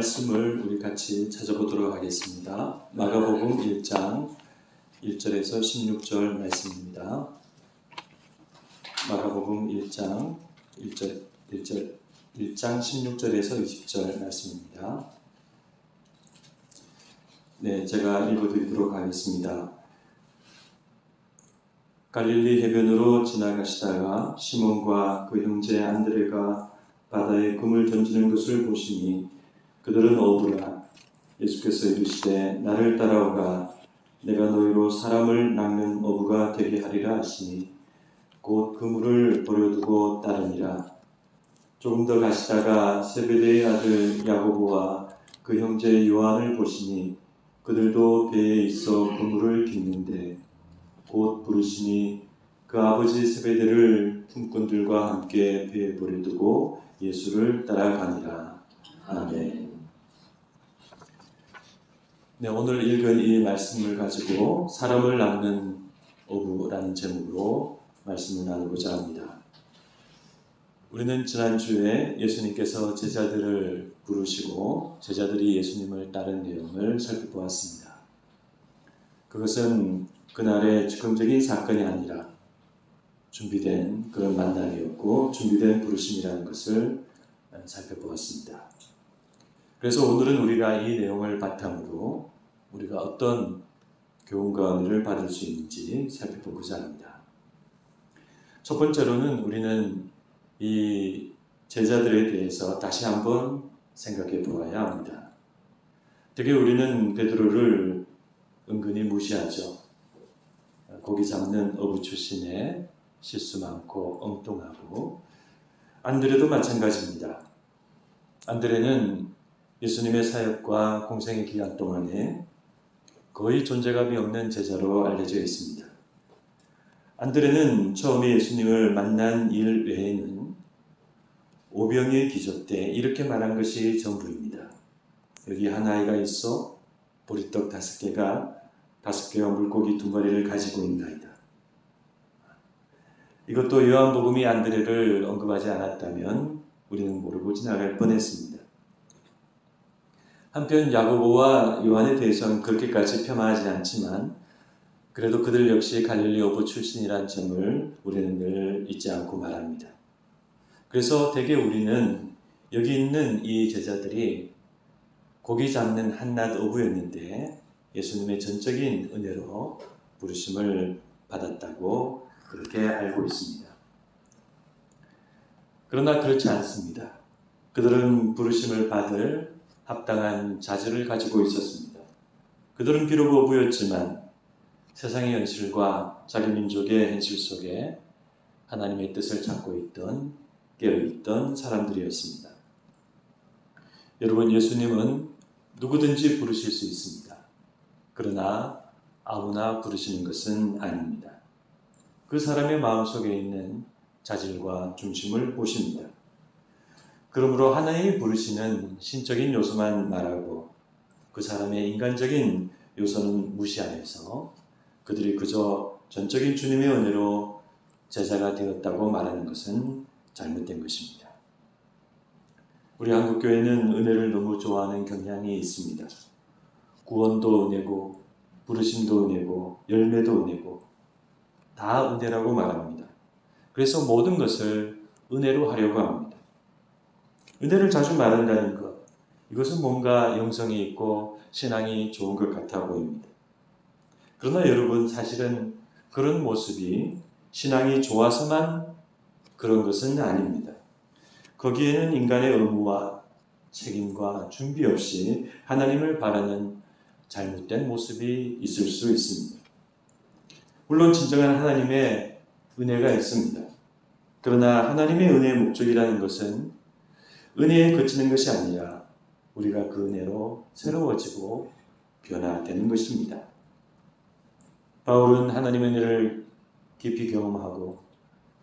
말씀을 우리 같이 찾아보도록 하겠습니다. 마가복음 1장 1절에서 16절 말씀입니다. 마가복음 1장 1장 16절에서 20절 말씀입니다. 네, 제가 읽어드리도록 하겠습니다. 갈릴리 해변으로 지나가시다가 시몬과 그 형제 안드레가 바다에 금을 던지는 것을 보시니 그들은 어부라. 예수께서 이르시되 나를 따라오라. 내가 너희로 사람을 낚는 어부가 되게 하리라 하시니 곧 그물을 버려두고 따르니라. 조금 더 가시다가 세베대의 아들 야고보와 그 형제 요한을 보시니 그들도 배에 있어 그물을 깁는데 곧 부르시니 그 아버지 세베대를 품꾼들과 함께 배에 버려두고 예수를 따라가니라. 아멘. 네, 오늘 읽은 이 말씀을 가지고 사람을 낚는 어부라는 제목으로 말씀을 나누고자 합니다. 우리는 지난주에 예수님께서 제자들을 부르시고 제자들이 예수님을 따른 내용을 살펴보았습니다. 그것은 그날의 즉흥적인 사건이 아니라 준비된 그런 만남이었고 준비된 부르심이라는 것을 살펴보았습니다. 그래서 오늘은 우리가 이 내용을 바탕으로 우리가 어떤 교훈과 은혜를 받을 수 있는지 살펴보고자 합니다. 첫 번째로는 우리는 이 제자들에 대해서 다시 한번 생각해 보아야 합니다. 되게 우리는 베드로를 은근히 무시하죠. 고기 잡는 어부 출신에 실수 많고 엉뚱하고, 안드레도 마찬가지입니다. 안드레는 예수님의 사역과 공생의 기간 동안에 거의 존재감이 없는 제자로 알려져 있습니다. 안드레는 처음에 예수님을 만난 일 외에는 오병이의 기적 때 이렇게 말한 것이 전부입니다. 여기 한 아이가 있어 보리떡 5개와 물고기 2마리를 가지고 있나이다. 이것도 요한복음이 안드레를 언급하지 않았다면 우리는 모르고 지나갈 뻔했습니다. 한편 야고보와 요한에 대해서는 그렇게까지 폄하하지 않지만 그래도 그들 역시 갈릴리 어부 출신이란 점을 우리는 늘 잊지 않고 말합니다. 그래서 대개 우리는 여기 있는 이 제자들이 고기 잡는 한낱 어부였는데 예수님의 전적인 은혜로 부르심을 받았다고 그렇게 알고 있습니다. 그러나 그렇지 않습니다. 그들은 부르심을 받을 합당한 자질을 가지고 있었습니다. 그들은 비록 어부였지만 세상의 현실과 자기 민족의 현실 속에 하나님의 뜻을 찾고 있던, 깨어있던 사람들이었습니다. 여러분, 예수님은 누구든지 부르실 수 있습니다. 그러나 아무나 부르시는 것은 아닙니다. 그 사람의 마음속에 있는 자질과 중심을 보십니다. 그러므로 하나님이 부르시는 신적인 요소만 말하고 그 사람의 인간적인 요소는 무시하면서 그들이 그저 전적인 주님의 은혜로 제자가 되었다고 말하는 것은 잘못된 것입니다. 우리 한국교회는 은혜를 너무 좋아하는 경향이 있습니다. 구원도 은혜고 부르심도 은혜고 열매도 은혜고 다 은혜라고 말합니다. 그래서 모든 것을 은혜로 하려고 합니다. 은혜를 자주 말한다는 것, 이것은 뭔가 영성이 있고 신앙이 좋은 것 같아 보입니다. 그러나 여러분, 사실은 그런 모습이 신앙이 좋아서만 그런 것은 아닙니다. 거기에는 인간의 의무와 책임과 준비 없이 하나님을 바라는 잘못된 모습이 있을 수 있습니다. 물론 진정한 하나님의 은혜가 있습니다. 그러나 하나님의 은혜의 목적이라는 것은 은혜에 그치는 것이 아니라 우리가 그 은혜로 새로워지고 변화되는 것입니다. 바울은 하나님의 은혜를 깊이 경험하고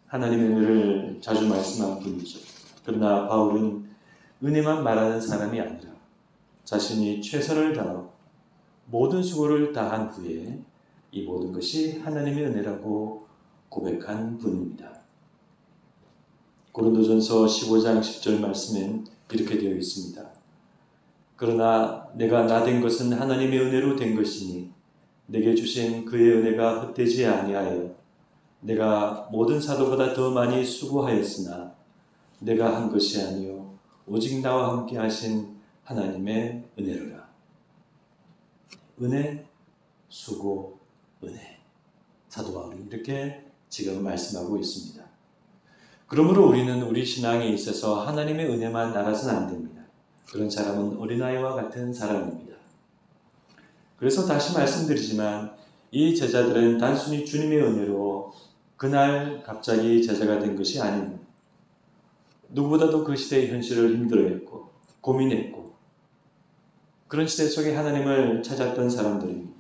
하나님의 은혜를 자주 말씀한 분이죠. 그러나 바울은 은혜만 말하는 사람이 아니라 자신이 최선을 다하고 모든 수고를 다한 후에 이 모든 것이 하나님의 은혜라고 고백한 분입니다. 고린도전서 15장 10절 말씀엔 이렇게 되어 있습니다. 그러나 내가 나 된 것은 하나님의 은혜로 된 것이니 내게 주신 그의 은혜가 헛되지 아니하여 내가 모든 사도보다 더 많이 수고하였으나 내가 한 것이 아니요 오직 나와 함께 하신 하나님의 은혜로라. 은혜, 수고, 은혜. 사도 바울이 이렇게 지금 말씀하고 있습니다. 그러므로 우리는 우리 신앙에 있어서 하나님의 은혜만 알아서는 안 됩니다. 그런 사람은 어린아이와 같은 사람입니다. 그래서 다시 말씀드리지만 이 제자들은 단순히 주님의 은혜로 그날 갑자기 제자가 된 것이 아닙니다. 누구보다도 그 시대의 현실을 힘들어했고 고민했고 그런 시대 속에 하나님을 찾았던 사람들입니다.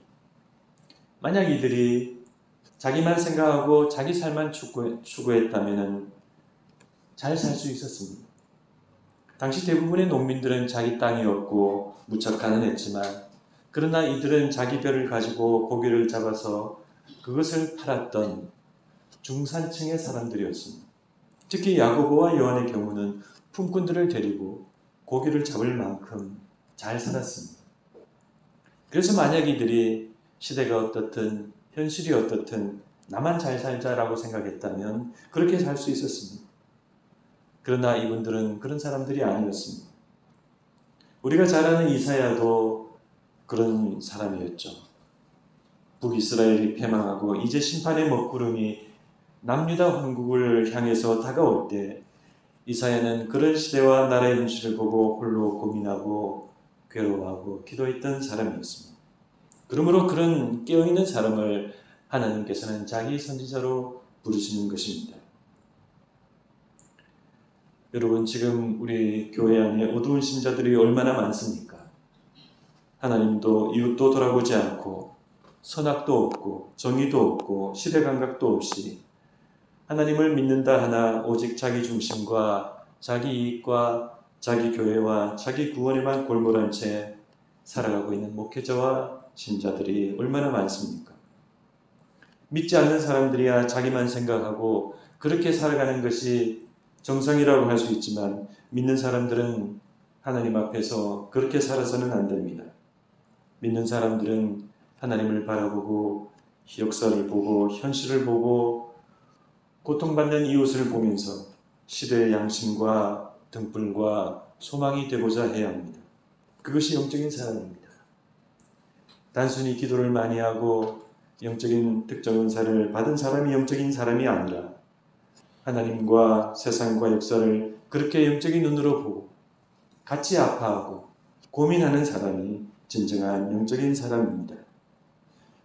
만약 이들이 자기만 생각하고 자기 삶만 추구했다면 잘 살 수 있었습니다. 당시 대부분의 농민들은 자기 땅이 없고 무척 가난했지만 그러나 이들은 자기 벼를 가지고 고기를 잡아서 그것을 팔았던 중산층의 사람들이었습니다. 특히 야고보와 요한의 경우는 품꾼들을 데리고 고기를 잡을 만큼 잘 살았습니다. 그래서 만약 이들이 시대가 어떻든 현실이 어떻든 나만 잘 살자라고 생각했다면 그렇게 살 수 있었습니다. 그러나 이분들은 그런 사람들이 아니었습니다. 우리가 잘 아는 이사야도 그런 사람이었죠. 북이스라엘이 패망하고 이제 심판의 먹구름이 남유다 왕국을 향해서 다가올 때 이사야는 그런 시대와 나라의 현실을 보고 홀로 고민하고 괴로워하고 기도했던 사람이었습니다. 그러므로 그런 깨어있는 사람을 하나님께서는 자기 선지자로 부르시는 것입니다. 여러분, 지금 우리 교회 안에 어두운 신자들이 얼마나 많습니까? 하나님도 이웃도 돌아보지 않고 선악도 없고 정의도 없고 시대감각도 없이 하나님을 믿는다 하나 오직 자기 중심과 자기 이익과 자기 교회와 자기 구원에만 골몰한 채 살아가고 있는 목회자와 신자들이 얼마나 많습니까? 믿지 않는 사람들이야 자기만 생각하고 그렇게 살아가는 것이 정상이라고 할 수 있지만 믿는 사람들은 하나님 앞에서 그렇게 살아서는 안 됩니다. 믿는 사람들은 하나님을 바라보고 역사를 보고 현실을 보고 고통받는 이웃을 보면서 시대의 양심과 등불과 소망이 되고자 해야 합니다. 그것이 영적인 사람입니다. 단순히 기도를 많이 하고 영적인 특정 은사를 받은 사람이 영적인 사람이 아니라 하나님과 세상과 역사를 그렇게 영적인 눈으로 보고 같이 아파하고 고민하는 사람이 진정한 영적인 사람입니다.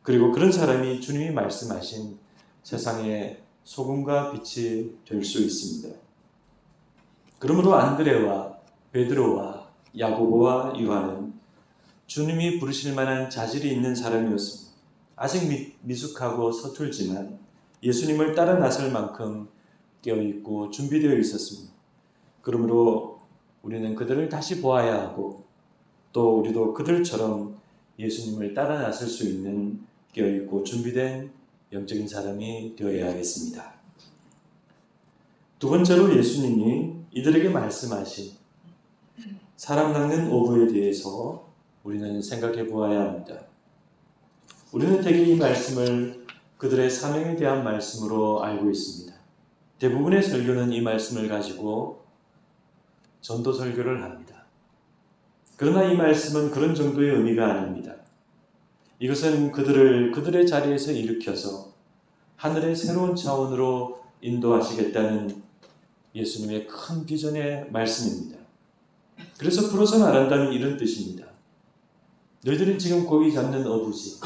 그리고 그런 사람이 주님이 말씀하신 세상의 소금과 빛이 될 수 있습니다. 그러므로 안드레와 베드로와 야고보와 요한은 주님이 부르실 만한 자질이 있는 사람이었습니다. 아직 미숙하고 서툴지만 예수님을 따라 나설 만큼 깨어있고 준비되어 있었습니다. 그러므로 우리는 그들을 다시 보아야 하고 또 우리도 그들처럼 예수님을 따라 나설 수 있는 깨어있고 준비된 영적인 사람이 되어야 하겠습니다. 두 번째로 예수님이 이들에게 말씀하신 사람 낚는 어부에 대해서 우리는 생각해 보아야 합니다. 우리는 대개 이 말씀을 그들의 사명에 대한 말씀으로 알고 있습니다. 대부분의 설교는 이 말씀을 가지고 전도 설교를 합니다. 그러나 이 말씀은 그런 정도의 의미가 아닙니다. 이것은 그들을 그들의 자리에서 일으켜서 하늘의 새로운 차원으로 인도하시겠다는 예수님의 큰 비전의 말씀입니다. 그래서 풀어서 말한다면 이런 뜻입니다. 너희들은 지금 고기 잡는 어부지.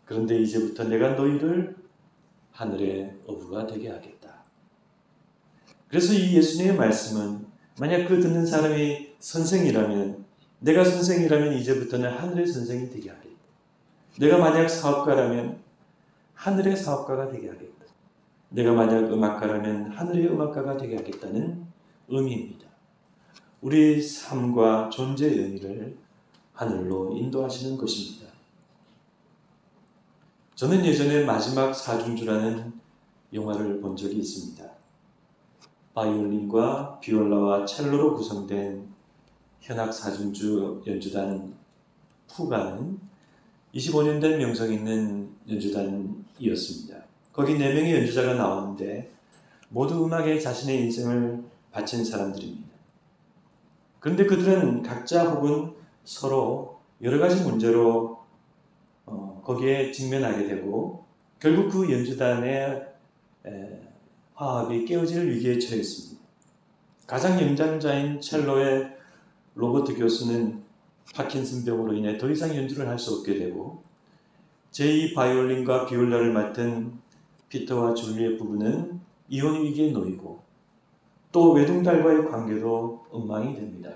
그런데 이제부터 내가 너희를 하늘의 어부가 되게 하겠다. 그래서 이 예수님의 말씀은 만약 그 듣는 사람이 선생이라면 내가 선생이라면 이제부터는 하늘의 선생이 되게 하겠다. 내가 만약 사업가라면 하늘의 사업가가 되게 하겠다. 내가 만약 음악가라면 하늘의 음악가가 되게 하겠다는 의미입니다. 우리의 삶과 존재의 의미를 하늘로 인도하시는 것입니다. 저는 예전에 마지막 사중주라는 영화를 본 적이 있습니다. 바이올린과 비올라와 첼로로 구성된 현악 사중주 연주단 푸가는 25년 된 명성 있는 연주단이었습니다. 거기 4명의 연주자가 나오는데 모두 음악에 자신의 인생을 바친 사람들입니다. 그런데 그들은 각자 혹은 서로 여러 가지 문제로 거기에 직면하게 되고 결국 그 연주단의 화합이 깨어질 위기에 처했습니다. 가장 연장자인 첼로의 로버트 교수는 파킨슨병으로 인해 더 이상 연주를 할 수 없게 되고 제2 바이올린과 비올라를 맡은 피터와 줄리의 부부는 이혼 위기에 놓이고 또 외동딸과의 관계도 엉망이 됩니다.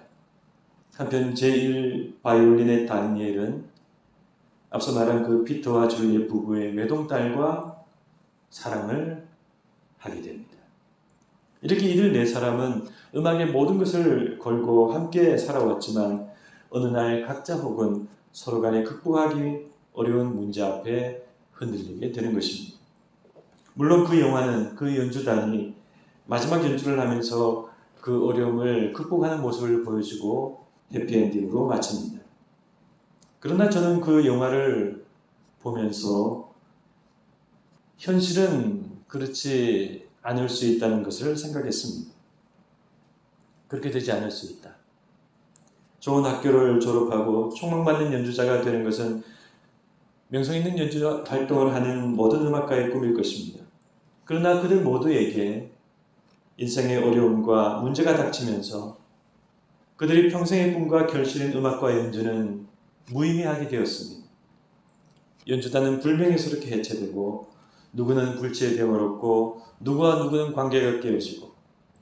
한편 제1 바이올린의 다니엘은 앞서 말한 그 피터와 줄리의 부부의 외동딸과 사랑을 하게 됩니다. 이렇게 이들 4사람은 음악의 모든 것을 걸고 함께 살아왔지만 어느 날 각자 혹은 서로 간에 극복하기 어려운 문제 앞에 흔들리게 되는 것입니다. 물론 그 영화는 그 연주단이 마지막 연주를 하면서 그 어려움을 극복하는 모습을 보여주고 해피엔딩으로 마칩니다. 그러나 저는 그 영화를 보면서 현실은 그렇지 않을 수 있다는 것을 생각했습니다. 그렇게 되지 않을 수 있다. 좋은 학교를 졸업하고 촉망받는 연주자가 되는 것은 명성 있는 연주 활동을 하는 모든 음악가의 꿈일 것입니다. 그러나 그들 모두에게 인생의 어려움과 문제가 닥치면서 그들이 평생의 꿈과 결실인 음악과 연주는 무의미하게 되었습니다. 연주단은 불명예스럽게 해체되고 누구는 불치의 대응을 얻고 누구와 누구는 관계가 깨어지고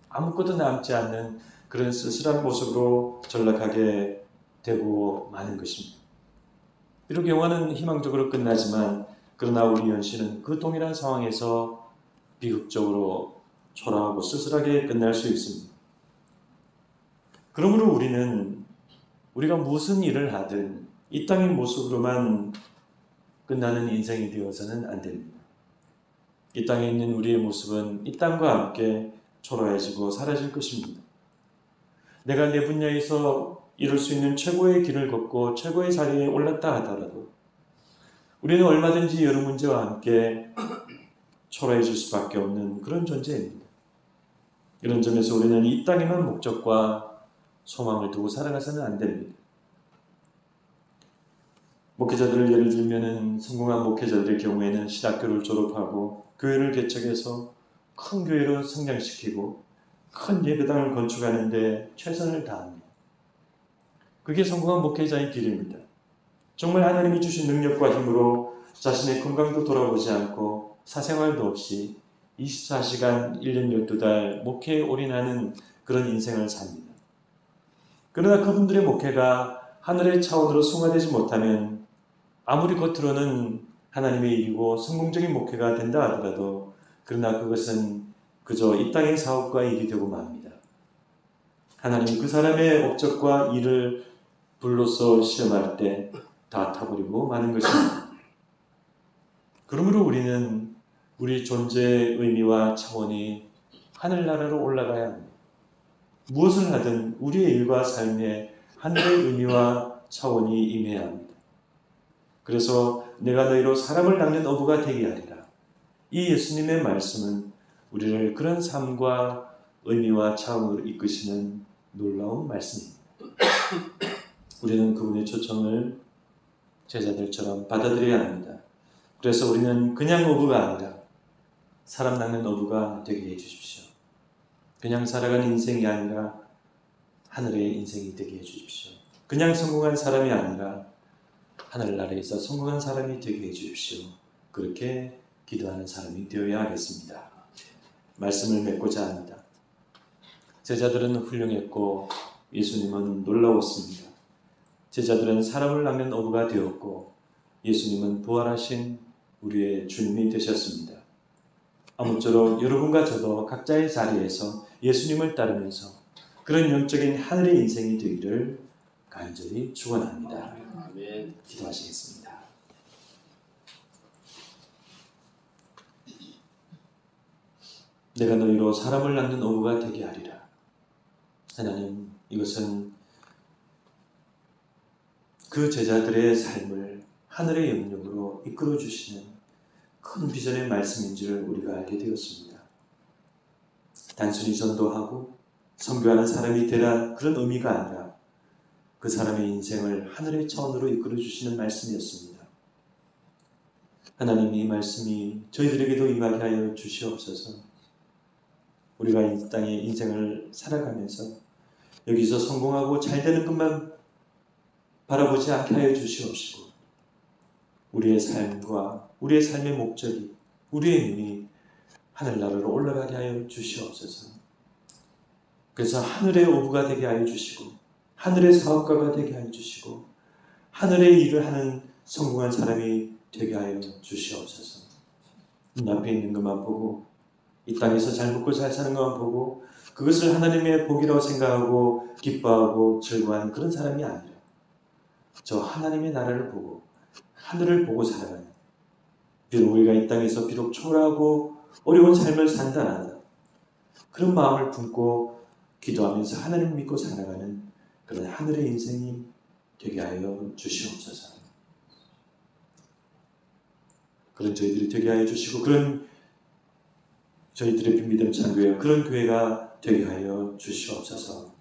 아무것도 남지 않는 그런 쓸쓸한 모습으로 전락하게 되고 마는 것입니다. 비록 영화는 희망적으로 끝나지만 그러나 우리 현실은 그 동일한 상황에서 비극적으로 초라하고 쓸쓸하게 끝날 수 있습니다. 그러므로 우리가 무슨 일을 하든 이 땅의 모습으로만 끝나는 인생이 되어서는 안 됩니다. 이 땅에 있는 우리의 모습은 이 땅과 함께 초라해지고 사라질 것입니다. 내가 내 분야에서 이룰 수 있는 최고의 길을 걷고 최고의 자리에 올랐다 하더라도 우리는 얼마든지 여러 문제와 함께 초라해질 수밖에 없는 그런 존재입니다. 이런 점에서 우리는 이 땅에만 목적과 소망을 두고 살아가서는 안 됩니다. 목회자들을 예를 들면 성공한 목회자들의 경우에는 신학교를 졸업하고 교회를 개척해서 큰 교회로 성장시키고 큰 예배당을 건축하는 데 최선을 다합니다. 그게 성공한 목회자의 길입니다. 정말 하나님이 주신 능력과 힘으로 자신의 건강도 돌아보지 않고 사생활도 없이 24시간 1년 12달 목회에 올인하는 그런 인생을 삽니다. 그러나 그분들의 목회가 하늘의 차원으로 승화되지 못하면 아무리 겉으로는 하나님의 일이고 성공적인 목회가 된다 하더라도 그러나 그것은 그저 이 땅의 사업과 일이 되고 맙니다. 하나님이 그 사람의 업적과 일을 불로서 시험할 때 다 타버리고 마는 것입니다. 그러므로 우리는 우리 존재의 의미와 차원이 하늘나라로 올라가야 합니다. 무엇을 하든 우리의 일과 삶에 하늘의 의미와 차원이 임해야 합니다. 그래서 내가 너희로 사람을 낚는 어부가 되게 하리라. 이 예수님의 말씀은 우리를 그런 삶과 의미와 차원으로 이끄시는 놀라운 말씀입니다. 우리는 그분의 초청을 제자들처럼 받아들여야 합니다. 그래서 우리는 그냥 어부가 아니라 사람 낚는 어부가 되게 해주십시오. 그냥 살아가는 인생이 아니라 하늘의 인생이 되게 해주십시오. 그냥 성공한 사람이 아니라 하늘나라에서 성공한 사람이 되게 해주십시오. 그렇게 기도하는 사람이 되어야 하겠습니다. 말씀을 맺고자 합니다. 제자들은 훌륭했고 예수님은 놀라웠습니다. 제자들은 사람을 낚는 어부가 되었고 예수님은 부활하신 우리의 주님이 되셨습니다. 아무쪼록 여러분과 저도 각자의 자리에서 예수님을 따르면서 그런 영적인 하늘의 인생이 되기를 간절히 축원합니다. 아멘. 기도하시겠습니다. 내가 너희로 사람을 낚는 어부가 되게 하리라. 하나님, 이것은 그 제자들의 삶을 하늘의 영역으로 이끌어 주시는 큰 비전의 말씀인 줄 우리가 알게 되었습니다. 단순히 전도하고 선교하는 사람이 되라 그런 의미가 아니라 그 사람의 인생을 하늘의 차원으로 이끌어 주시는 말씀이었습니다. 하나님, 이 말씀이 저희들에게도 임하게 하여 주시옵소서. 우리가 이 땅의 인생을 살아가면서 여기서 성공하고 잘 되는 것만 바라보지 않게 하여 주시옵시고, 우리의 삶과 우리의 삶의 목적이, 우리의 눈이 하늘나라로 올라가게 하여 주시옵소서. 그래서 하늘의 어부가 되게 하여 주시고, 하늘의 사업가가 되게 하여 주시고, 하늘의 일을 하는 성공한 사람이 되게 하여 주시옵소서. 눈앞에 있는 것만 보고, 이 땅에서 잘 먹고 잘 사는 것만 보고 그것을 하나님의 복이라고 생각하고 기뻐하고 즐거워하는 그런 사람이 아니라, 저 하나님의 나라를 보고 하늘을 보고 살아가는, 비록 우리가 이 땅에서 비록 초라하고 어려운 삶을 산다 하나 그런 마음을 품고 기도하면서 하나님을 믿고 살아가는 그런 하늘의 인생이 되게 하여 주시옵소서. 그런 저희들이 되게 하여 주시고, 그런 저희들의 빈비된 창교회, 그런 교회가 되게 하여 주시옵소서.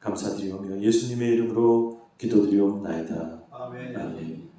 감사드리오며 예수님의 이름으로 기도드리옵나이다. 아멘. 아멘.